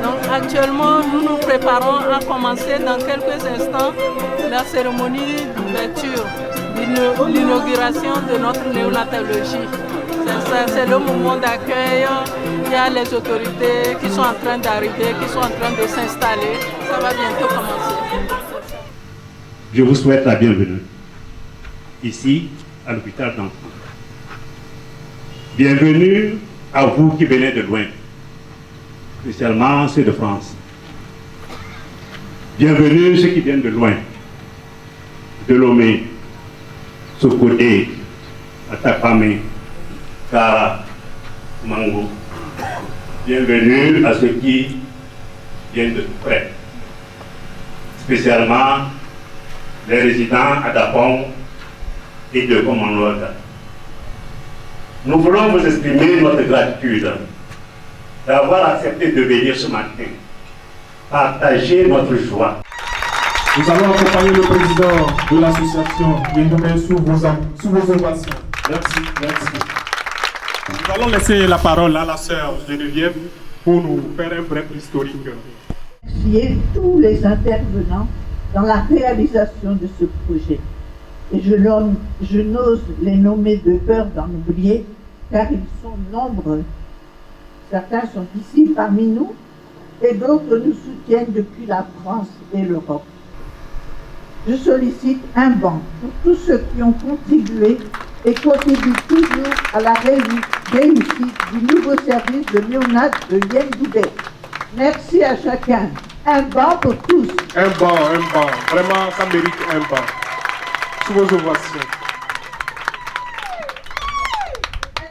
Donc actuellement, nous nous préparons à commencer dans quelques instants la cérémonie d'ouverture, l'inauguration de notre néonatologie. C'est le moment d'accueil. Il y a les autorités qui sont en train d'arriver, qui sont en train de s'installer. Ça va bientôt commencer. Je vous souhaite la bienvenue ici à l'hôpital d'enfants. Bienvenue à vous qui venez de loin, spécialement ceux de France. Bienvenue ceux qui viennent de loin, de Lomé, Sokodé, Atapamé, Kara, Mango. Bienvenue à ceux qui viennent de tout près, spécialement les résidents à Dapong et de Commonwealth. Nous voulons vous exprimer notre gratitude d'avoir accepté de venir ce matin, partager notre joie. Nous allons accompagner le président de l'association Yendomé sous vos ovations. Merci, merci. Nous allons laisser la parole à la sœur Geneviève pour nous faire un bref historique. Remercier tous les intervenants dans la réalisation de ce projet. Et je n'ose les nommer de peur d'en oublier, car ils sont nombreux. Certains sont ici parmi nous, et d'autres nous soutiennent depuis la France et l'Europe. Je sollicite un banc pour tous ceux qui ont contribué et contribuent toujours à la réussite du nouveau service de néonat de Yendoubé. Merci à chacun. Un banc pour tous. Un banc. Vraiment, ça mérite un banc. Sous vos ovations.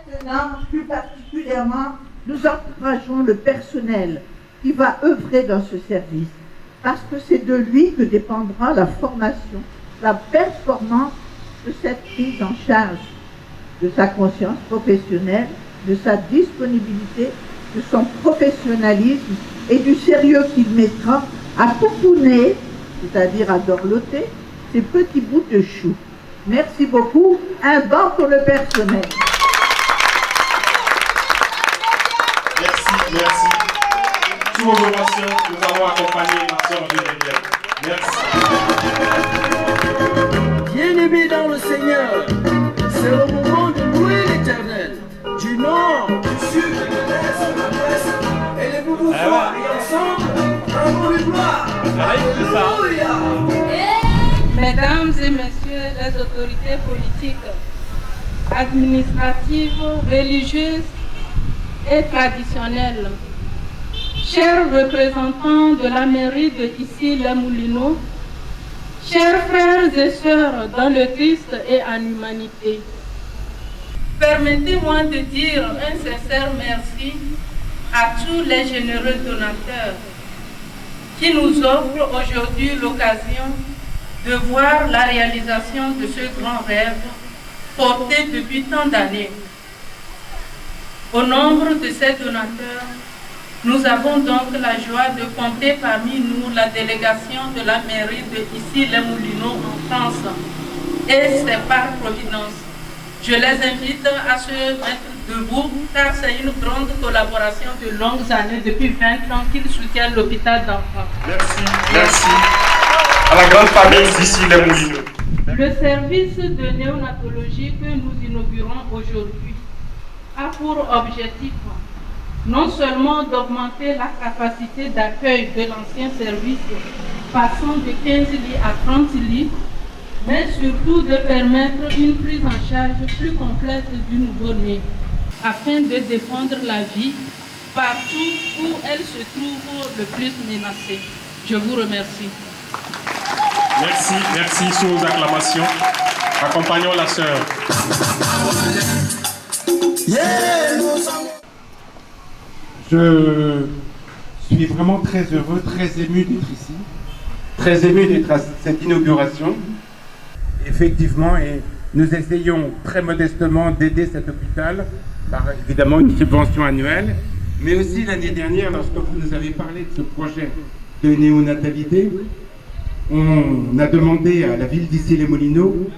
Maintenant, plus particulièrement, nous encourageons le personnel qui va œuvrer dans ce service, parce que c'est de lui que dépendra la formation, la performance de cette prise en charge, de sa conscience professionnelle, de sa disponibilité, de son professionnalisme et du sérieux qu'il mettra à pouponner, c'est-à-dire à dorloter, ces petits bouts de chou. Merci beaucoup. Un banc pour le personnel. Merci. Sous vos ovations, nous allons accompagner ma soeur Geneviève. Merci. Bien-aimés dans le Seigneur, c'est le moment de louer l'Éternel. Du nord, du sud, de l'est, de l'ouest, et les vous voir, et ensemble, rendons le gloire. Alléluia. Mesdames et messieurs les autorités politiques, administratives, religieuses et traditionnelles, chers représentants de la mairie de Issy-les-Moulineaux, chers frères et sœurs dans le Christ et en humanité, permettez-moi de dire un sincère merci à tous les généreux donateurs qui nous offrent aujourd'hui l'occasion de voir la réalisation de ce grand rêve porté depuis tant d'années. Au nombre de ces donateurs, nous avons donc la joie de compter parmi nous la délégation de la mairie de Issy-les-Moulineaux en France. Et c'est par providence. Je les invite à se mettre debout car c'est une grande collaboration de longues années, depuis 20 ans qu'ils soutiennent l'hôpital d'enfants. Merci. À la grande famille d'Issy-les-Moulineaux. Le service de néonatologie que nous inaugurons aujourd'hui a pour objectif non seulement d'augmenter la capacité d'accueil de l'ancien service, passant de 15 lits à 30 lits, mais surtout de permettre une prise en charge plus complète du nouveau-né, afin de défendre la vie partout où elle se trouve le plus menacée. Je vous remercie. Merci sous vos acclamations. Accompagnons la sœur. Je suis vraiment très heureux, très ému d'être ici, très ému d'être à cette inauguration. Effectivement, et nous essayons très modestement d'aider cet hôpital par évidemment une subvention annuelle, mais aussi l'année dernière, lorsque vous nous avez parlé de ce projet de néonatalité, on a demandé à la ville d'Issy-les-Moulineaux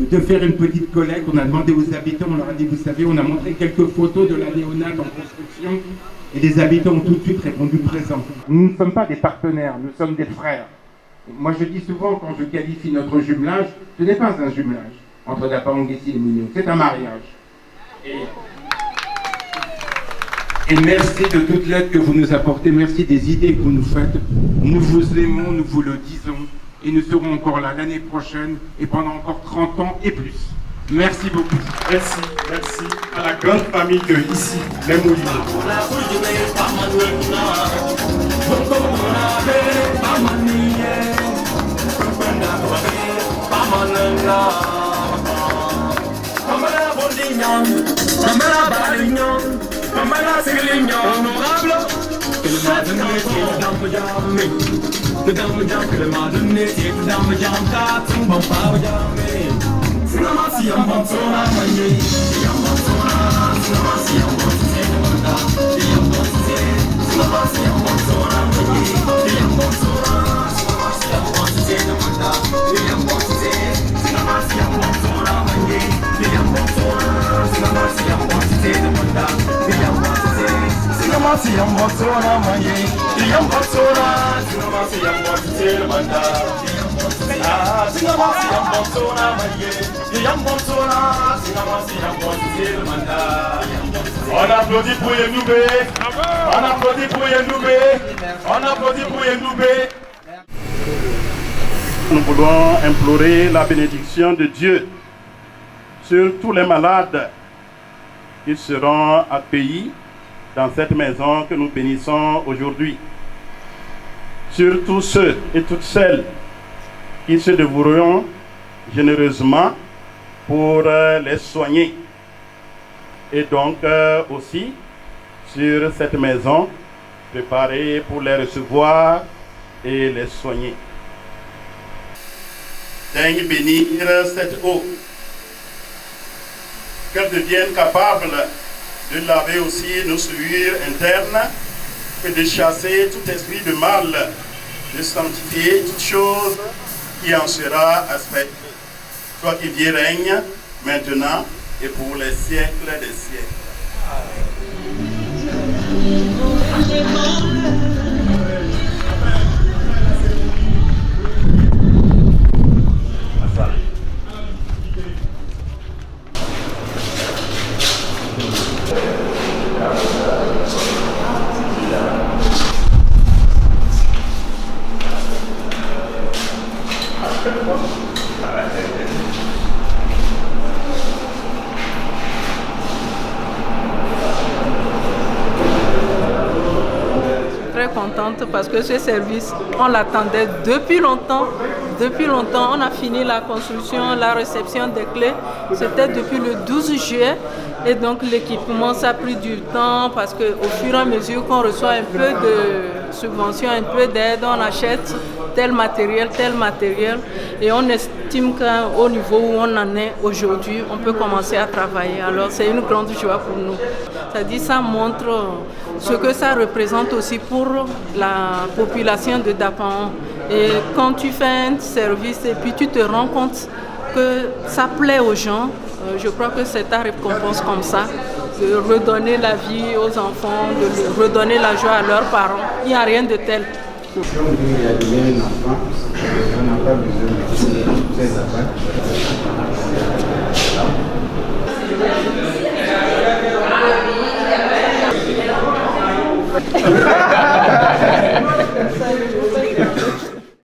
de faire une petite collecte. On a demandé aux habitants, on leur a dit, vous savez, on a montré quelques photos de la néonate en construction et les habitants ont tout de suite répondu présent. Nous ne sommes pas des partenaires, nous sommes des frères. Moi je dis souvent, quand je qualifie notre jumelage, ce n'est pas un jumelage entre Dapahong-Guessi et Mounion, c'est un mariage. Et merci de toute l'aide que vous nous apportez, merci des idées que vous nous faites. Nous vous aimons, nous vous le disons, et nous serons encore là l'année prochaine et pendant encore 30 ans et plus. Merci beaucoup. Merci, merci à la grande famille de ici, les Moulineaux. On applaudit pour Yendoubé. On applaudit pour Yendoubé. On applaudit pour Yendoubé. Nous voulons implorer la bénédiction de Dieu sur tous les malades qui seront accueillis dans cette maison que nous bénissons aujourd'hui. Sur tous ceux et toutes celles qui se dévoueront généreusement pour les soigner. Et donc aussi sur cette maison préparée pour les recevoir et les soigner. Daigne bénir cette eau, qu'elle devienne capable de laver aussi nos souillures internes et de chasser tout esprit de mal, de sanctifier toute chose qui en sera aspectée. Toi qui vis règne maintenant et pour les siècles des siècles. Très contente parce que ce service, on l'attendait depuis longtemps. Depuis longtemps, on a fini la construction, la réception des clés. C'était depuis le 12 juillet. Et donc l'équipement, ça a pris du temps parce qu'au fur et à mesure qu'on reçoit un peu de subventions, un peu d'aide, on achète tel matériel. Et on estime qu'au niveau où on en est aujourd'hui, on peut commencer à travailler. Alors c'est une grande joie pour nous. C'est-à-dire ça montre ce que ça représente aussi pour la population de Dapahong. Et quand tu fais un service et puis tu te rends compte que ça plaît aux gens, je crois que c'est ta récompense comme ça, de redonner la vie aux enfants, de redonner la joie à leurs parents. Il n'y a rien de tel. Quand il y a un enfant, on n'a pas besoin de ces affaires.